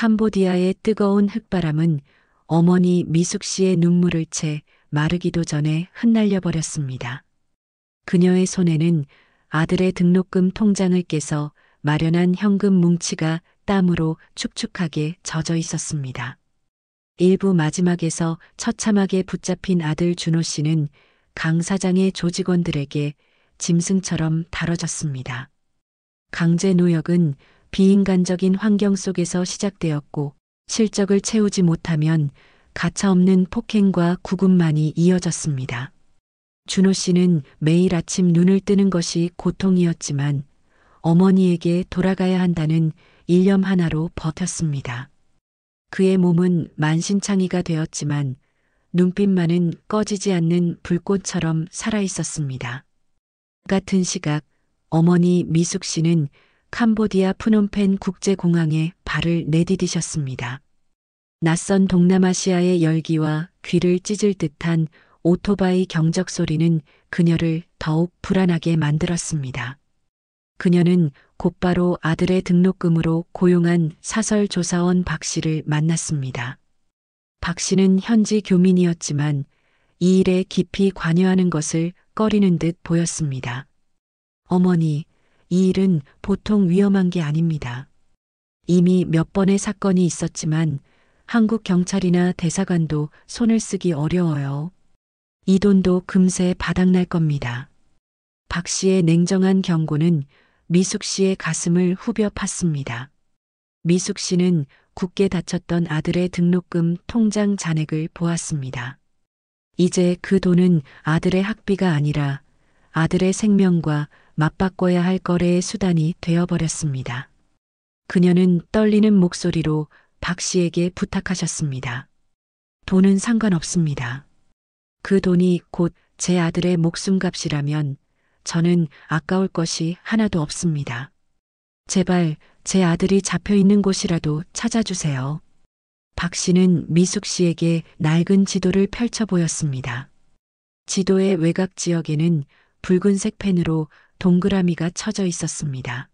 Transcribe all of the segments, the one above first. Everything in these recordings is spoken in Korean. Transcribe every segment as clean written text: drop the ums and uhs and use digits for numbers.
캄보디아의 뜨거운 흙바람은 어머니 미숙 씨의 눈물을 채 마르기도 전에 흩날려 버렸습니다. 그녀의 손에는 아들의 등록금 통장을 깨서 마련한 현금 뭉치가 땀으로 축축하게 젖어 있었습니다. 일부 마지막에서 처참하게 붙잡힌 아들 준호 씨는 강 사장의 조직원들에게 짐승처럼 다뤄졌습니다. 강제 노역은 비인간적인 환경 속에서 시작되었고 실적을 채우지 못하면 가차없는 폭행과 구금만이 이어졌습니다. 준호 씨는 매일 아침 눈을 뜨는 것이 고통이었지만 어머니에게 돌아가야 한다는 일념 하나로 버텼습니다. 그의 몸은 만신창이가 되었지만 눈빛만은 꺼지지 않는 불꽃처럼 살아있었습니다. 같은 시각 어머니 미숙 씨는 캄보디아 프놈펜 국제공항에 발을 내디디셨습니다. 낯선 동남아시아의 열기와 귀를 찢을 듯한 오토바이 경적 소리는 그녀를 더욱 불안하게 만들었습니다. 그녀는 곧바로 아들의 등록금으로 고용한 사설조사원 박 씨를 만났습니다. 박 씨는 현지 교민이었지만 이 일에 깊이 관여하는 것을 꺼리는 듯 보였습니다. 어머니, 이 일은 보통 위험한 게 아닙니다. 이미 몇 번의 사건이 있었지만 한국 경찰이나 대사관도 손을 쓰기 어려워요. 이 돈도 금세 바닥날 겁니다. 박 씨의 냉정한 경고는 미숙 씨의 가슴을 후벼 팠습니다. 미숙 씨는 굳게 닫혔던 아들의 등록금 통장 잔액을 보았습니다. 이제 그 돈은 아들의 학비가 아니라 아들의 생명과 맞바꿔야 할 거래의 수단이 되어버렸습니다. 그녀는 떨리는 목소리로 박 씨에게 부탁하셨습니다. 돈은 상관없습니다. 그 돈이 곧 제 아들의 목숨값이라면 저는 아까울 것이 하나도 없습니다. 제발 제 아들이 잡혀 있는 곳이라도 찾아주세요. 박 씨는 미숙 씨에게 낡은 지도를 펼쳐 보였습니다. 지도의 외곽 지역에는 붉은색 펜으로 동그라미가 쳐져 있었습니다.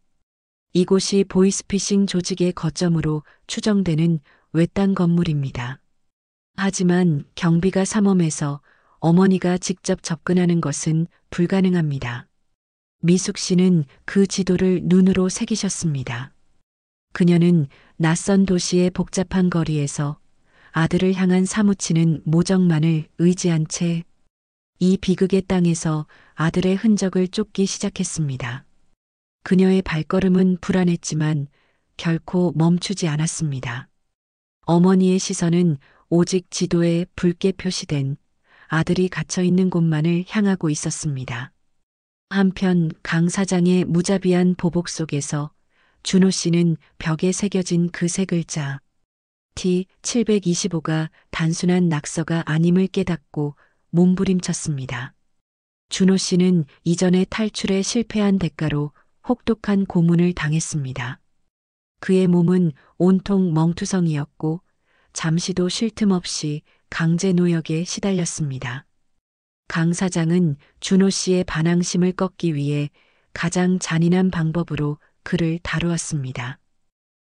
이곳이 보이스피싱 조직의 거점으로 추정되는 외딴 건물입니다. 하지만 경비가 삼엄해서 어머니가 직접 접근하는 것은 불가능합니다. 미숙 씨는 그 지도를 눈으로 새기셨습니다. 그녀는 낯선 도시의 복잡한 거리에서 아들을 향한 사무치는 모정만을 의지한 채 이 비극의 땅에서 아들의 흔적을 쫓기 시작했습니다. 그녀의 발걸음은 불안했지만 결코 멈추지 않았습니다. 어머니의 시선은 오직 지도에 붉게 표시된 아들이 갇혀 있는 곳만을 향하고 있었습니다. 한편 강 사장의 무자비한 보복 속에서 준호 씨는 벽에 새겨진 그 세 글자 T725가 단순한 낙서가 아님을 깨닫고 몸부림쳤습니다. 준호 씨는 이전에 탈출에 실패한 대가로 혹독한 고문을 당했습니다. 그의 몸은 온통 멍투성이었고 잠시도 쉴 틈 없이 강제 노역에 시달렸습니다. 강 사장은 준호 씨의 반항심을 꺾기 위해 가장 잔인한 방법으로 그를 다루었습니다.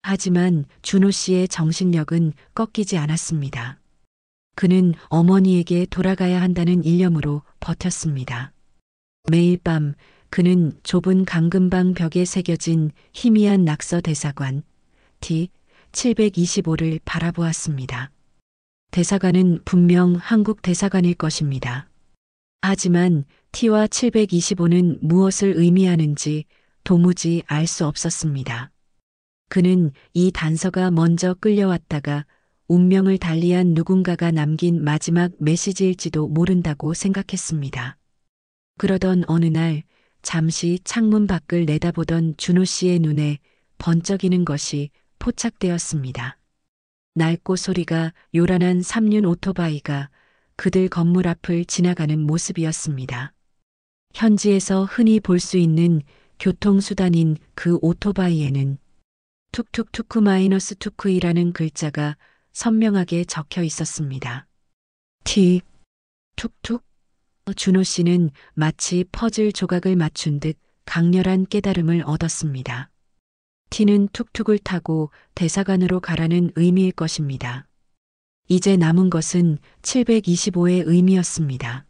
하지만 준호 씨의 정신력은 꺾이지 않았습니다. 그는 어머니에게 돌아가야 한다는 일념으로 버텼습니다. 매일 밤 그는 좁은 강금방 벽에 새겨진 희미한 낙서 대사관 T725를 바라보았습니다. 대사관은 분명 한국 대사관일 것입니다. 하지만 T와 725는 무엇을 의미하는지 도무지 알 수 없었습니다. 그는 이 단서가 먼저 끌려왔다가 운명을 달리한 누군가가 남긴 마지막 메시지일지도 모른다고 생각했습니다. 그러던 어느 날 잠시 창문 밖을 내다보던 준호 씨의 눈에 번쩍이는 것이 포착되었습니다. 낡고 소리가 요란한 3륜 오토바이가 그들 건물 앞을 지나가는 모습이었습니다. 현지에서 흔히 볼 수 있는 교통수단인 그 오토바이에는 툭툭투쿠-투쿠이라는 글자가 선명하게 적혀 있었습니다. T, 툭툭. 준호 씨는 마치 퍼즐 조각을 맞춘 듯 강렬한 깨달음을 얻었습니다. T는 툭툭을 타고 대사관으로 가라는 의미일 것입니다. 이제 남은 것은 725의 의미였습니다.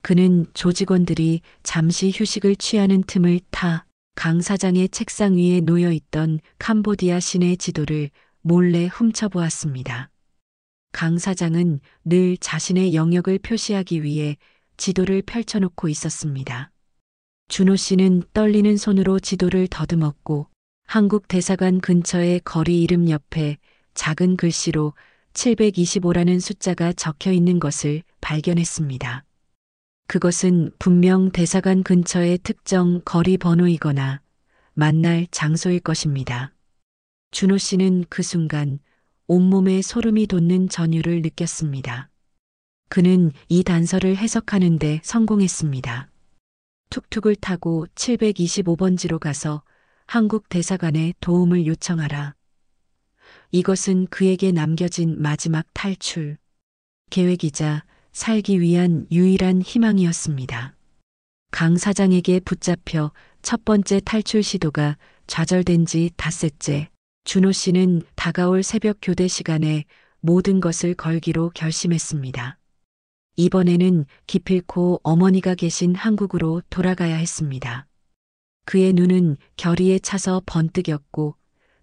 그는 조직원들이 잠시 휴식을 취하는 틈을 타 강 사장의 책상 위에 놓여 있던 캄보디아 시내 지도를 몰래 훔쳐보았습니다. 강 사장은 늘 자신의 영역을 표시하기 위해 지도를 펼쳐놓고 있었습니다. 준호 씨는 떨리는 손으로 지도를 더듬었고 한국 대사관 근처의 거리 이름 옆에 작은 글씨로 725라는 숫자가 적혀 있는 것을 발견했습니다. 그것은 분명 대사관 근처의 특정 거리 번호이거나 만날 장소일 것입니다. 준호 씨는 그 순간 온몸에 소름이 돋는 전율을 느꼈습니다. 그는 이 단서를 해석하는 데 성공했습니다. 툭툭을 타고 725번지로 가서 한국 대사관에 도움을 요청하라. 이것은 그에게 남겨진 마지막 탈출 계획이자 살기 위한 유일한 희망이었습니다. 강 사장에게 붙잡혀 첫 번째 탈출 시도가 좌절된 지 닷새째, 준호 씨는 다가올 새벽 교대 시간에 모든 것을 걸기로 결심했습니다. 이번에는 기필코 어머니가 계신 한국으로 돌아가야 했습니다. 그의 눈은 결의에 차서 번뜩였고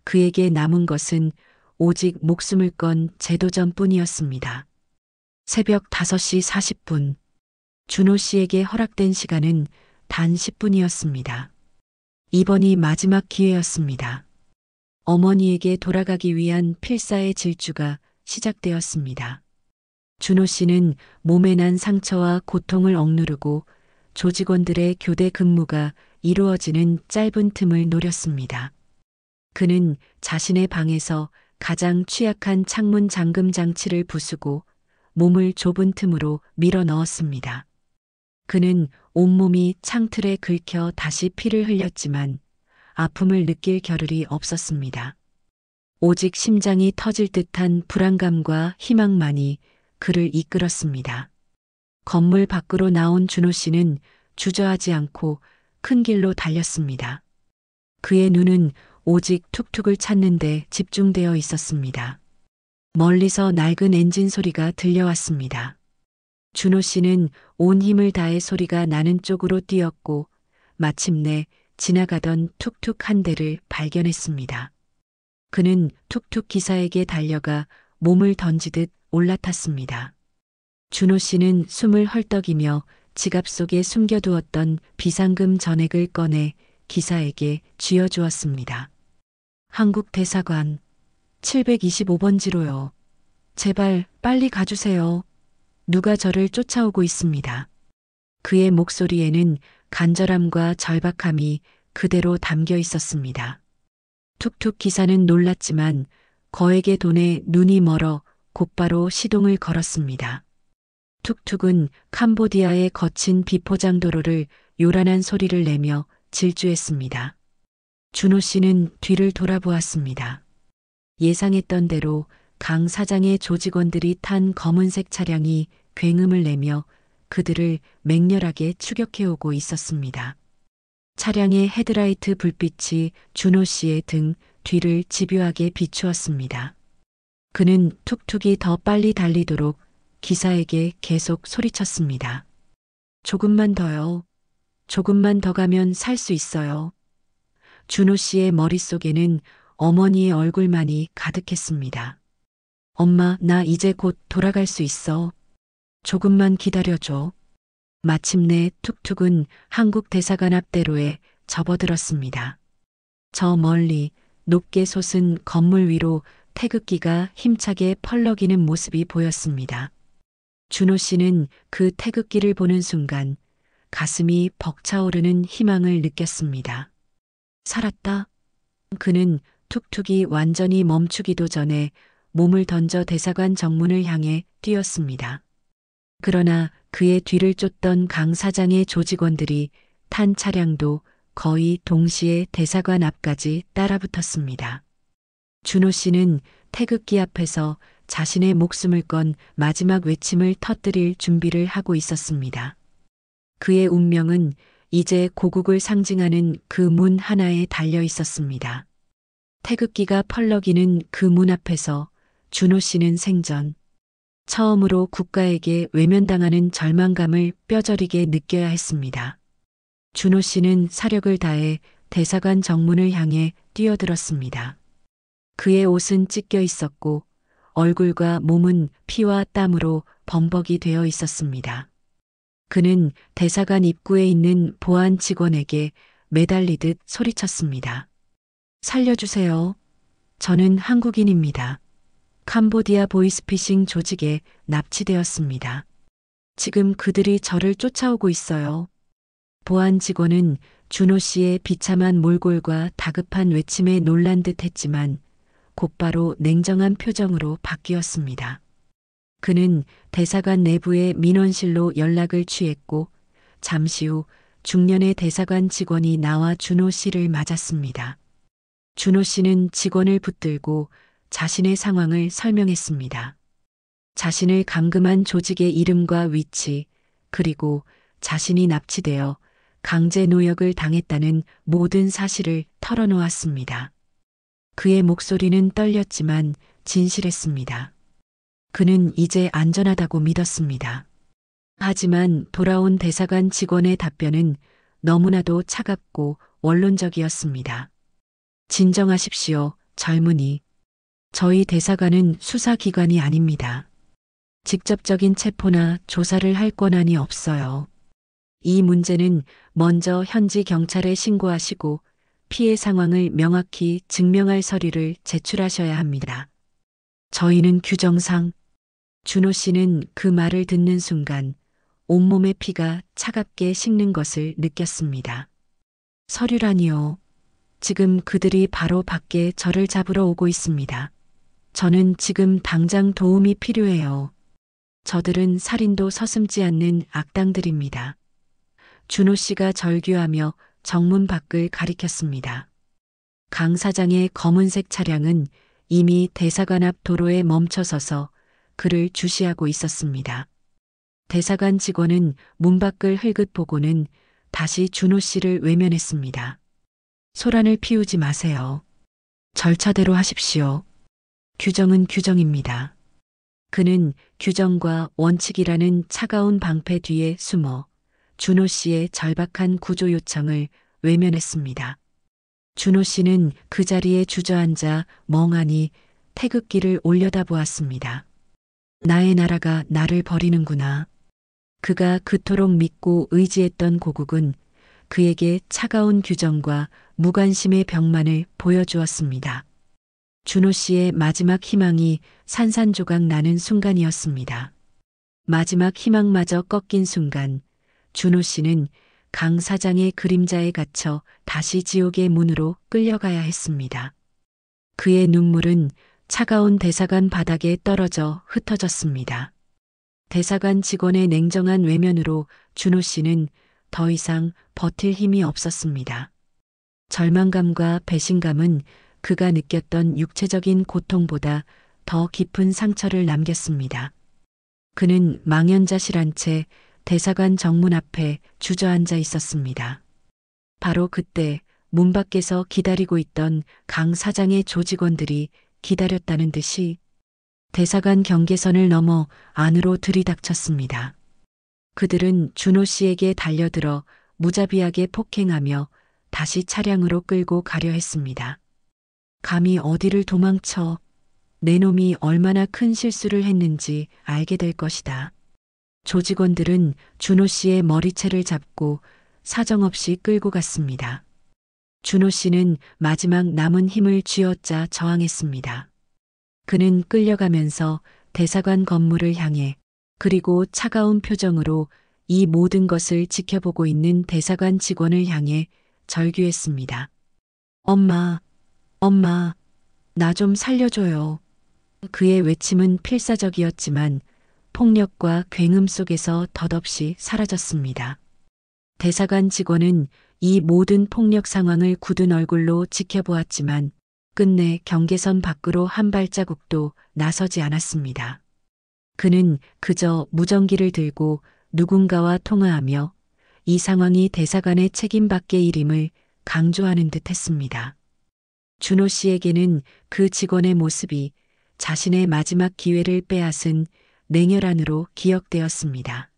그에게 남은 것은 오직 목숨을 건 재도전뿐이었습니다. 새벽 5시 40분. 준호 씨에게 허락된 시간은 단 10분이었습니다. 이번이 마지막 기회였습니다. 어머니에게 돌아가기 위한 필사의 질주가 시작되었습니다. 준호 씨는 몸에 난 상처와 고통을 억누르고 조직원들의 교대 근무가 이루어지는 짧은 틈을 노렸습니다. 그는 자신의 방에서 가장 취약한 창문 잠금 장치를 부수고 몸을 좁은 틈으로 밀어 넣었습니다. 그는 온몸이 창틀에 긁혀 다시 피를 흘렸지만 아픔을 느낄 겨를이 없었습니다. 오직 심장이 터질 듯한 불안감과 희망만이 그를 이끌었습니다. 건물 밖으로 나온 준호 씨는 주저하지 않고 큰 길로 달렸습니다. 그의 눈은 오직 툭툭을 찾는 데 집중되어 있었습니다. 멀리서 낡은 엔진 소리가 들려왔습니다. 준호 씨는 온 힘을 다해 소리가 나는 쪽으로 뛰었고 마침내 지나가던 툭툭 한 대를 발견했습니다. 그는 툭툭 기사에게 달려가 몸을 던지듯 올라탔습니다. 준호 씨는 숨을 헐떡이며 지갑 속에 숨겨두었던 비상금 전액을 꺼내 기사에게 쥐어주었습니다. 한국 대사관 725번지로요. 제발 빨리 가주세요. 누가 저를 쫓아오고 있습니다. 그의 목소리에는 간절함과 절박함이 그대로 담겨 있었습니다. 툭툭 기사는 놀랐지만 거액의 돈에 눈이 멀어 곧바로 시동을 걸었습니다. 툭툭은 캄보디아의 거친 비포장 도로를 요란한 소리를 내며 질주했습니다. 준호 씨는 뒤를 돌아보았습니다. 예상했던 대로 강 사장의 조직원들이 탄 검은색 차량이 굉음을 내며 그들을 맹렬하게 추격해오고 있었습니다. 차량의 헤드라이트 불빛이 준호 씨의 등 뒤를 집요하게 비추었습니다. 그는 툭툭이 더 빨리 달리도록 기사에게 계속 소리쳤습니다. 조금만 더요. 조금만 더 가면 살 수 있어요. 준호 씨의 머릿속에는 어머니의 얼굴만이 가득했습니다. 엄마, 나 이제 곧 돌아갈 수 있어. 조금만 기다려줘. 마침내 툭툭은 한국 대사관 앞대로에 접어들었습니다. 저 멀리 높게 솟은 건물 위로 태극기가 힘차게 펄럭이는 모습이 보였습니다. 준호 씨는 그 태극기를 보는 순간 가슴이 벅차오르는 희망을 느꼈습니다. 살았다. 그는 툭툭이 완전히 멈추기도 전에 몸을 던져 대사관 정문을 향해 뛰었습니다. 그러나 그의 뒤를 쫓던 강 사장의 조직원들이 탄 차량도 거의 동시에 대사관 앞까지 따라붙었습니다. 준호 씨는 태극기 앞에서 자신의 목숨을 건 마지막 외침을 터뜨릴 준비를 하고 있었습니다. 그의 운명은 이제 고국을 상징하는 그 문 하나에 달려 있었습니다. 태극기가 펄럭이는 그 문 앞에서 준호 씨는 생전 처음으로 국가에게 외면당하는 절망감을 뼈저리게 느껴야 했습니다. 준호 씨는 사력을 다해 대사관 정문을 향해 뛰어들었습니다. 그의 옷은 찢겨 있었고 얼굴과 몸은 피와 땀으로 범벅이 되어 있었습니다. 그는 대사관 입구에 있는 보안 직원에게 매달리듯 소리쳤습니다. 살려주세요. 저는 한국인입니다. 캄보디아 보이스피싱 조직에 납치되었습니다. 지금 그들이 저를 쫓아오고 있어요. 보안 직원은 준호 씨의 비참한 몰골과 다급한 외침에 놀란 듯 했지만 곧바로 냉정한 표정으로 바뀌었습니다. 그는 대사관 내부의 민원실로 연락을 취했고 잠시 후 중년의 대사관 직원이 나와 준호 씨를 맞았습니다. 준호 씨는 직원을 붙들고 자신의 상황을 설명했습니다. 자신을 감금한 조직의 이름과 위치, 그리고 자신이 납치되어 강제 노역을 당했다는 모든 사실을 털어놓았습니다. 그의 목소리는 떨렸지만 진실했습니다. 그는 이제 안전하다고 믿었습니다. 하지만 돌아온 대사관 직원의 답변은 너무나도 차갑고 원론적이었습니다. 진정하십시오, 젊은이. 저희 대사관은 수사기관이 아닙니다. 직접적인 체포나 조사를 할 권한이 없어요. 이 문제는 먼저 현지 경찰에 신고하시고 피해 상황을 명확히 증명할 서류를 제출하셔야 합니다. 저희는 규정상. 준호 씨는 그 말을 듣는 순간 온몸의 피가 차갑게 식는 것을 느꼈습니다. 서류라니요. 지금 그들이 바로 밖에 저를 잡으러 오고 있습니다. 저는 지금 당장 도움이 필요해요. 저들은 살인도 서슴지 않는 악당들입니다. 준호 씨가 절규하며 정문 밖을 가리켰습니다. 강 사장의 검은색 차량은 이미 대사관 앞 도로에 멈춰서서 그를 주시하고 있었습니다. 대사관 직원은 문 밖을 흘긋 보고는 다시 준호 씨를 외면했습니다. 소란을 피우지 마세요. 절차대로 하십시오. 규정은 규정입니다. 그는 규정과 원칙이라는 차가운 방패 뒤에 숨어 준호 씨의 절박한 구조 요청을 외면했습니다. 준호 씨는 그 자리에 주저앉아 멍하니 태극기를 올려다보았습니다. 나의 나라가 나를 버리는구나. 그가 그토록 믿고 의지했던 고국은 그에게 차가운 규정과 무관심의 벽만을 보여주었습니다. 준호 씨의 마지막 희망이 산산조각 나는 순간이었습니다. 마지막 희망마저 꺾인 순간 준호 씨는 강 사장의 그림자에 갇혀 다시 지옥의 문으로 끌려가야 했습니다. 그의 눈물은 차가운 대사관 바닥에 떨어져 흩어졌습니다. 대사관 직원의 냉정한 외면으로 준호 씨는 더 이상 버틸 힘이 없었습니다. 절망감과 배신감은 그가 느꼈던 육체적인 고통보다 더 깊은 상처를 남겼습니다. 그는 망연자실한 채 대사관 정문 앞에 주저앉아 있었습니다. 바로 그때 문 밖에서 기다리고 있던 강 사장의 조직원들이 기다렸다는 듯이 대사관 경계선을 넘어 안으로 들이닥쳤습니다. 그들은 준호 씨에게 달려들어 무자비하게 폭행하며 다시 차량으로 끌고 가려 했습니다. 감히 어디를 도망쳐. 내 놈이 얼마나 큰 실수를 했는지 알게 될 것이다. 조직원들은 준호 씨의 머리채를 잡고 사정없이 끌고 갔습니다. 준호 씨는 마지막 남은 힘을 쥐어짜 저항했습니다. 그는 끌려가면서 대사관 건물을 향해 그리고 차가운 표정으로 이 모든 것을 지켜보고 있는 대사관 직원을 향해 절규했습니다. 엄마, 엄마, 나 좀 살려줘요. 그의 외침은 필사적이었지만 폭력과 굉음 속에서 덧없이 사라졌습니다. 대사관 직원은 이 모든 폭력 상황을 굳은 얼굴로 지켜보았지만 끝내 경계선 밖으로 한 발자국도 나서지 않았습니다. 그는 그저 무전기를 들고 누군가와 통화하며 이 상황이 대사관의 책임밖의 일임을 강조하는 듯 했습니다. 준호 씨에게는 그 직원의 모습이 자신의 마지막 기회를 빼앗은 냉혈한으로 기억되었습니다.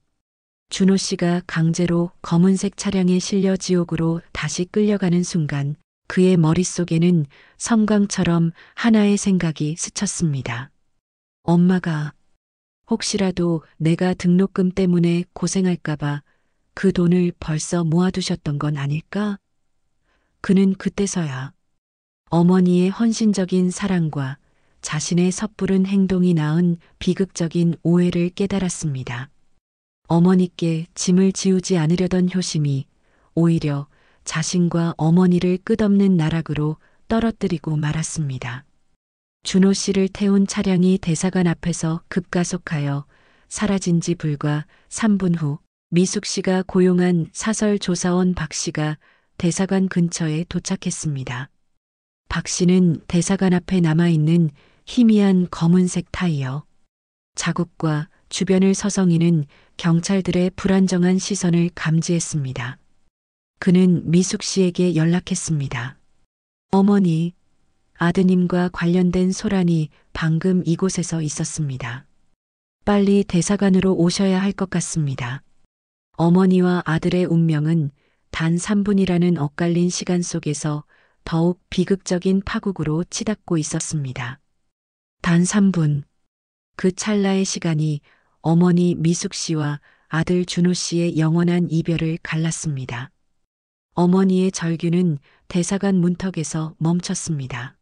준호 씨가 강제로 검은색 차량에 실려 지옥으로 다시 끌려가는 순간 그의 머릿속에는 섬광처럼 하나의 생각이 스쳤습니다. 엄마가 혹시라도 내가 등록금 때문에 고생할까봐 그 돈을 벌써 모아두셨던 건 아닐까? 그는 그때서야 어머니의 헌신적인 사랑과 자신의 섣부른 행동이 낳은 비극적인 오해를 깨달았습니다. 어머니께 짐을 지우지 않으려던 효심이 오히려 자신과 어머니를 끝없는 나락으로 떨어뜨리고 말았습니다. 준호 씨를 태운 차량이 대사관 앞에서 급가속하여 사라진 지 불과 3분 후 미숙 씨가 고용한 사설 조사원 박 씨가 대사관 근처에 도착했습니다. 박 씨는 대사관 앞에 남아있는 희미한 검은색 타이어 자국과 주변을 서성이는 경찰들의 불안정한 시선을 감지했습니다. 그는 미숙 씨에게 연락했습니다. 어머니, 아드님과 관련된 소란이 방금 이곳에서 있었습니다. 빨리 대사관으로 오셔야 할 것 같습니다. 어머니와 아들의 운명은 단 3분이라는 엇갈린 시간 속에서 더욱 비극적인 파국으로 치닫고 있었습니다. 단 3분. 그 찰나의 시간이 어머니 미숙 씨와 아들 준호 씨의 영원한 이별을 갈랐습니다. 어머니의 절규는 대사관 문턱에서 멈췄습니다.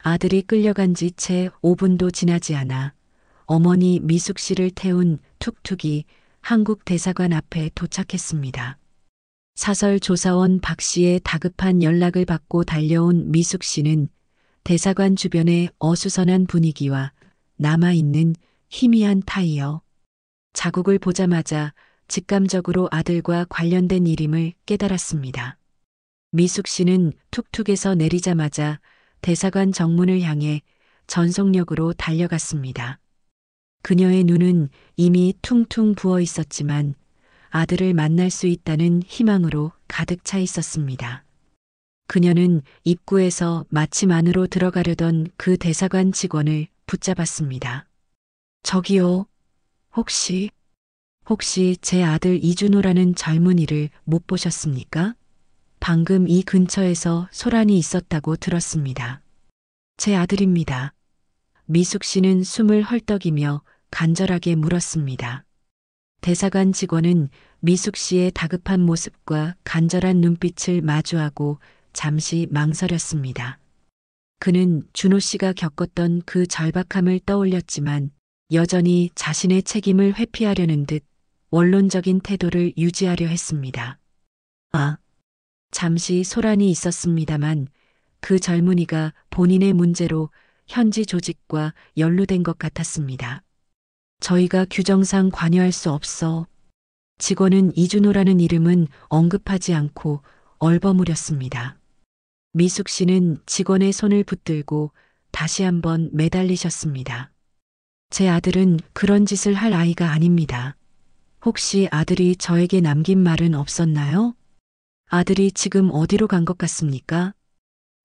아들이 끌려간 지 채 5분도 지나지 않아 어머니 미숙 씨를 태운 툭툭이 한국 대사관 앞에 도착했습니다. 사설 조사원 박 씨의 다급한 연락을 받고 달려온 미숙 씨는 대사관 주변의 어수선한 분위기와 남아있는 희미한 타이어 자국을 보자마자 직감적으로 아들과 관련된 일임을 깨달았습니다. 미숙 씨는 툭툭에서 내리자마자 대사관 정문을 향해 전속력으로 달려갔습니다. 그녀의 눈은 이미 퉁퉁 부어 있었지만 아들을 만날 수 있다는 희망으로 가득 차 있었습니다. 그녀는 입구에서 마침 안으로 들어가려던 그 대사관 직원을 붙잡았습니다. 저기요, 혹시 제 아들 이준호라는 젊은이를 못 보셨습니까? 방금 이 근처에서 소란이 있었다고 들었습니다. 제 아들입니다. 미숙 씨는 숨을 헐떡이며 간절하게 물었습니다. 대사관 직원은 미숙 씨의 다급한 모습과 간절한 눈빛을 마주하고 잠시 망설였습니다. 그는 준호 씨가 겪었던 그 절박함을 떠올렸지만 여전히 자신의 책임을 회피하려는 듯 원론적인 태도를 유지하려 했습니다. 잠시 소란이 있었습니다만 그 젊은이가 본인의 문제로 현지 조직과 연루된 것 같았습니다. 저희가 규정상 관여할 수 없어. 직원은 이준호라는 이름은 언급하지 않고 얼버무렸습니다. 미숙 씨는 직원의 손을 붙들고 다시 한번 매달리셨습니다. 제 아들은 그런 짓을 할 아이가 아닙니다. 혹시 아들이 저에게 남긴 말은 없었나요? 아들이 지금 어디로 간 것 같습니까?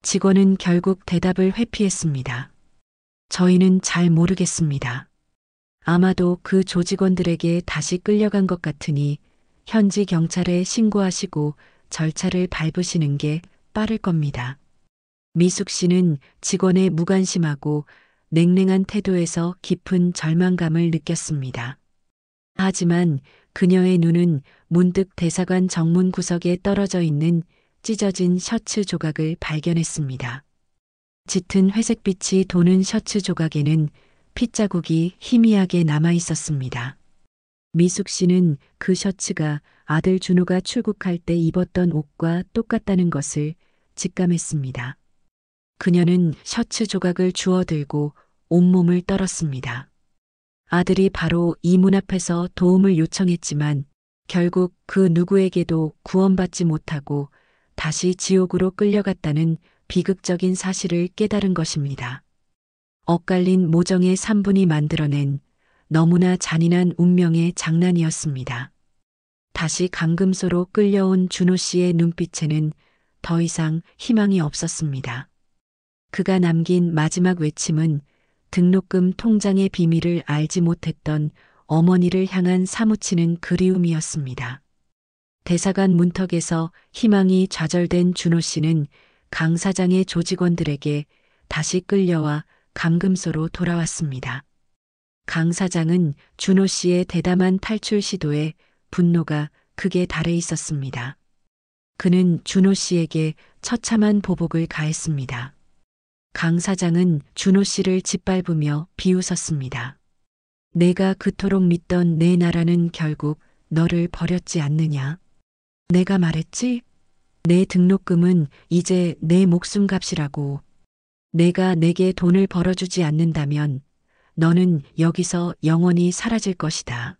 직원은 결국 대답을 회피했습니다. 저희는 잘 모르겠습니다. 아마도 그 조직원들에게 다시 끌려간 것 같으니 현지 경찰에 신고하시고 절차를 밟으시는 게 빠를 겁니다. 미숙 씨는 직원의 무관심하고 냉랭한 태도에서 깊은 절망감을 느꼈습니다. 하지만 그녀의 눈은 문득 대사관 정문 구석에 떨어져 있는 찢어진 셔츠 조각을 발견했습니다. 짙은 회색빛이 도는 셔츠 조각에는 핏자국이 희미하게 남아 있었습니다. 미숙 씨는 그 셔츠가 아들 준호가 출국할 때 입었던 옷과 똑같다는 것을 직감했습니다. 그녀는 셔츠 조각을 주워들고 온몸을 떨었습니다. 아들이 바로 이 문 앞에서 도움을 요청했지만 결국 그 누구에게도 구원받지 못하고 다시 지옥으로 끌려갔다는 비극적인 사실을 깨달은 것입니다. 엇갈린 모정의 3분이 만들어낸 너무나 잔인한 운명의 장난이었습니다. 다시 감금소로 끌려온 준호 씨의 눈빛에는 더 이상 희망이 없었습니다. 그가 남긴 마지막 외침은 등록금 통장의 비밀을 알지 못했던 어머니를 향한 사무치는 그리움이었습니다. 대사관 문턱에서 희망이 좌절된 준호 씨는 강 사장의 조직원들에게 다시 끌려와 감금소로 돌아왔습니다. 강 사장은 준호 씨의 대담한 탈출 시도에 분노가 극에 달해 있었습니다. 그는 준호 씨에게 처참한 보복을 가했습니다. 강 사장은 준호 씨를 짓밟으며 비웃었습니다. 내가 그토록 믿던 내 나라는 결국 너를 버렸지 않느냐. 내가 말했지? 내 등록금은 이제 내 목숨값이라고. 내가 내게 돈을 벌어주지 않는다면 너는 여기서 영원히 사라질 것이다.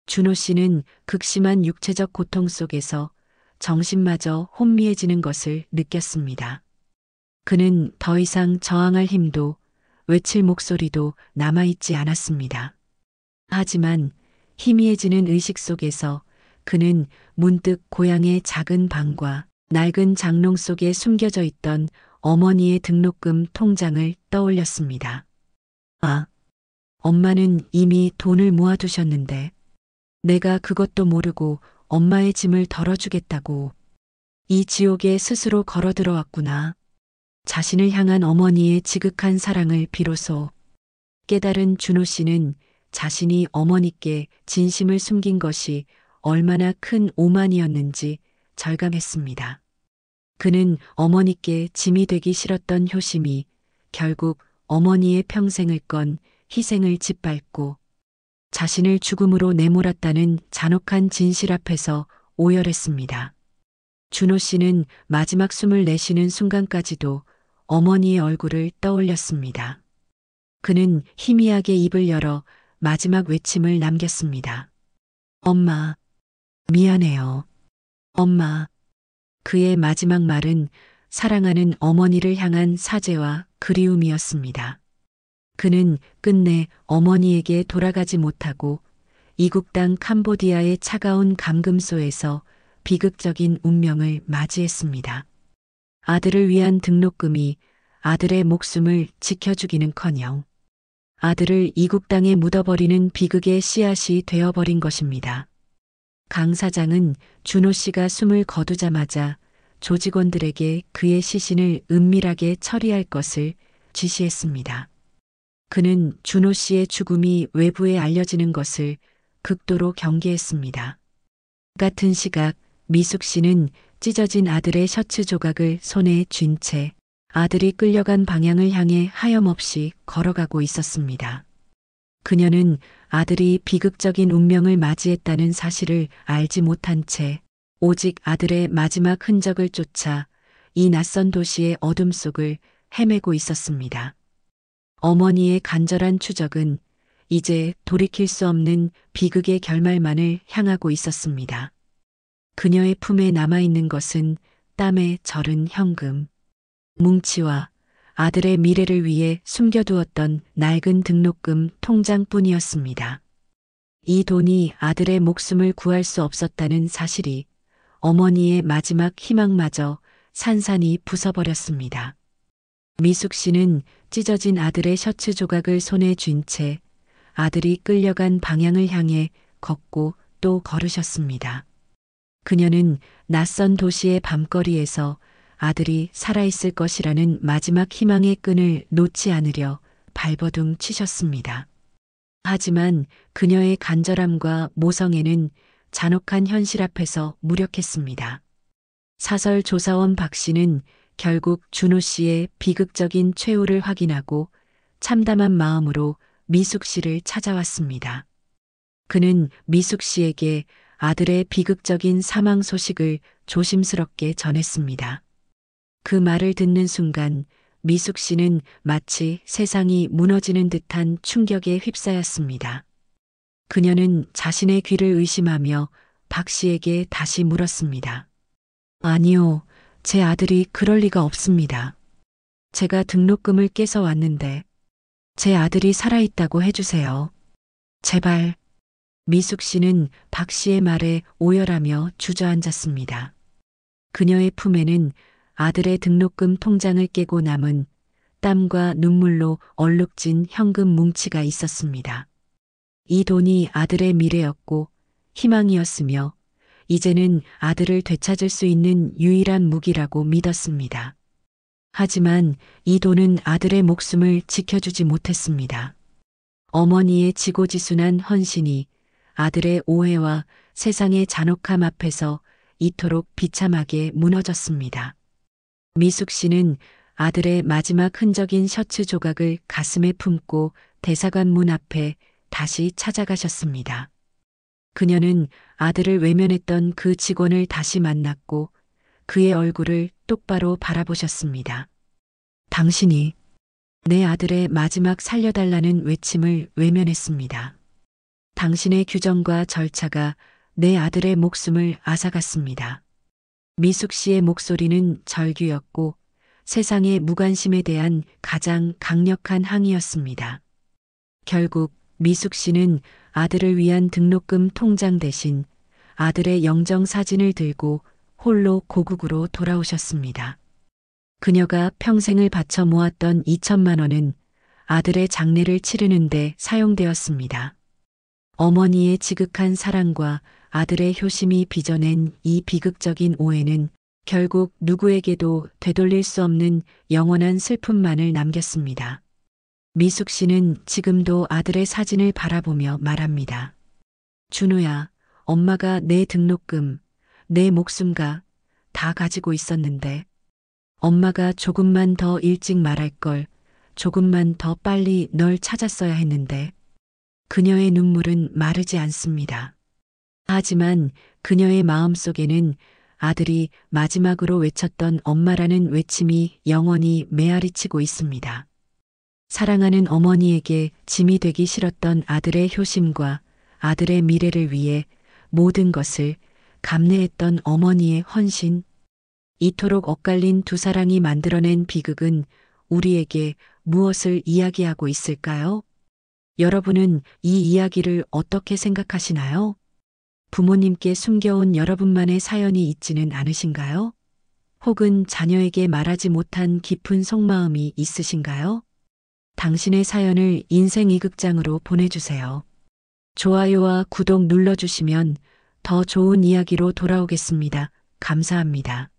준호 씨는 극심한 육체적 고통 속에서 정신마저 혼미해지는 것을 느꼈습니다. 그는 더 이상 저항할 힘도 외칠 목소리도 남아있지 않았습니다. 하지만 희미해지는 의식 속에서 그는 문득 고향의 작은 방과 낡은 장롱 속에 숨겨져 있던 어머니의 등록금 통장을 떠올렸습니다. 아, 엄마는 이미 돈을 모아두셨는데 내가 그것도 모르고 엄마의 짐을 덜어주겠다고 이 지옥에 스스로 걸어 들어왔구나. 자신을 향한 어머니의 지극한 사랑을 비로소 깨달은 준호 씨는 자신이 어머니께 진심을 숨긴 것이 얼마나 큰 오만이었는지 절감했습니다. 그는 어머니께 짐이 되기 싫었던 효심이 결국 어머니의 평생을 건 희생을 짓밟고 자신을 죽음으로 내몰았다는 잔혹한 진실 앞에서 오열했습니다. 준호 씨는 마지막 숨을 내쉬는 순간까지도 어머니의 얼굴을 떠올렸습니다. 그는 희미하게 입을 열어 마지막 외침을 남겼습니다. 엄마, 미안해요. 엄마. 그의 마지막 말은 사랑하는 어머니를 향한 사죄와 그리움이었습니다. 그는 끝내 어머니에게 돌아가지 못하고 이국 땅 캄보디아의 차가운 감금소에서 비극적인 운명을 맞이했습니다. 아들을 위한 등록금이 아들의 목숨을 지켜주기는커녕 아들을 이국 땅에 묻어버리는 비극의 씨앗이 되어버린 것입니다. 강 사장은 준호 씨가 숨을 거두자마자 조직원들에게 그의 시신을 은밀하게 처리할 것을 지시했습니다. 그는 준호 씨의 죽음이 외부에 알려지는 것을 극도로 경계했습니다. 같은 시각 미숙 씨는 찢어진 아들의 셔츠 조각을 손에 쥔 채 아들이 끌려간 방향을 향해 하염없이 걸어가고 있었습니다. 그녀는 아들이 비극적인 운명을 맞이했다는 사실을 알지 못한 채 오직 아들의 마지막 흔적을 쫓아 이 낯선 도시의 어둠 속을 헤매고 있었습니다. 어머니의 간절한 추적은 이제 돌이킬 수 없는 비극의 결말만을 향하고 있었습니다. 그녀의 품에 남아있는 것은 땀에 절은 현금, 뭉치와 아들의 미래를 위해 숨겨두었던 낡은 등록금 통장뿐이었습니다. 이 돈이 아들의 목숨을 구할 수 없었다는 사실이 어머니의 마지막 희망마저 산산이 부숴버렸습니다. 미숙 씨는 찢어진 아들의 셔츠 조각을 손에 쥔 채 아들이 끌려간 방향을 향해 걷고 또 걸으셨습니다. 그녀는 낯선 도시의 밤거리에서 아들이 살아있을 것이라는 마지막 희망의 끈을 놓지 않으려 발버둥 치셨습니다. 하지만 그녀의 간절함과 모성애는 잔혹한 현실 앞에서 무력했습니다. 사설 조사원 박 씨는 결국 준호 씨의 비극적인 최후를 확인하고 참담한 마음으로 미숙 씨를 찾아왔습니다. 그는 미숙 씨에게 아들의 비극적인 사망 소식을 조심스럽게 전했습니다. 그 말을 듣는 순간 미숙 씨는 마치 세상이 무너지는 듯한 충격에 휩싸였습니다. 그녀는 자신의 귀를 의심하며 박 씨에게 다시 물었습니다. 아니요, 제 아들이 그럴 리가 없습니다. 제가 등록금을 깨서 왔는데 제 아들이 살아있다고 해주세요. 제발. 미숙 씨는 박 씨의 말에 오열하며 주저앉았습니다. 그녀의 품에는 아들의 등록금 통장을 깨고 남은 땀과 눈물로 얼룩진 현금 뭉치가 있었습니다. 이 돈이 아들의 미래였고 희망이었으며 이제는 아들을 되찾을 수 있는 유일한 무기라고 믿었습니다. 하지만 이 돈은 아들의 목숨을 지켜주지 못했습니다. 어머니의 지고지순한 헌신이 아들의 오해와 세상의 잔혹함 앞에서 이토록 비참하게 무너졌습니다. 미숙 씨는 아들의 마지막 흔적인 셔츠 조각을 가슴에 품고 대사관 문 앞에 다시 찾아가셨습니다. 그녀는 아들을 외면했던 그 직원을 다시 만났고 그의 얼굴을 똑바로 바라보셨습니다. 당신이 내 아들의 마지막 살려달라는 외침을 외면했습니다. 당신의 규정과 절차가 내 아들의 목숨을 앗아갔습니다. 미숙 씨의 목소리는 절규였고 세상의 무관심에 대한 가장 강력한 항의였습니다. 결국 미숙 씨는 아들을 위한 등록금 통장 대신 아들의 영정 사진을 들고 홀로 고국으로 돌아오셨습니다. 그녀가 평생을 바쳐 모았던 2천만 원은 아들의 장례를 치르는데 사용되었습니다. 어머니의 지극한 사랑과 아들의 효심이 빚어낸 이 비극적인 오해는 결국 누구에게도 되돌릴 수 없는 영원한 슬픔만을 남겼습니다. 미숙 씨는 지금도 아들의 사진을 바라보며 말합니다. 준우야, 엄마가 내 등록금, 내 목숨과 다 가지고 있었는데 엄마가 조금만 더 일찍 말할 걸, 조금만 더 빨리 널 찾았어야 했는데 그녀의 눈물은 마르지 않습니다. 하지만 그녀의 마음속에는 아들이 마지막으로 외쳤던 엄마라는 외침이 영원히 메아리치고 있습니다. 사랑하는 어머니에게 짐이 되기 싫었던 아들의 효심과 아들의 미래를 위해 모든 것을 감내했던 어머니의 헌신. 이토록 엇갈린 두 사랑이 만들어낸 비극은 우리에게 무엇을 이야기하고 있을까요? 여러분은 이 이야기를 어떻게 생각하시나요? 부모님께 숨겨온 여러분만의 사연이 있지는 않으신가요? 혹은 자녀에게 말하지 못한 깊은 속마음이 있으신가요? 당신의 사연을 인생 이극장으로 보내주세요. 좋아요와 구독 눌러주시면 더 좋은 이야기로 돌아오겠습니다. 감사합니다.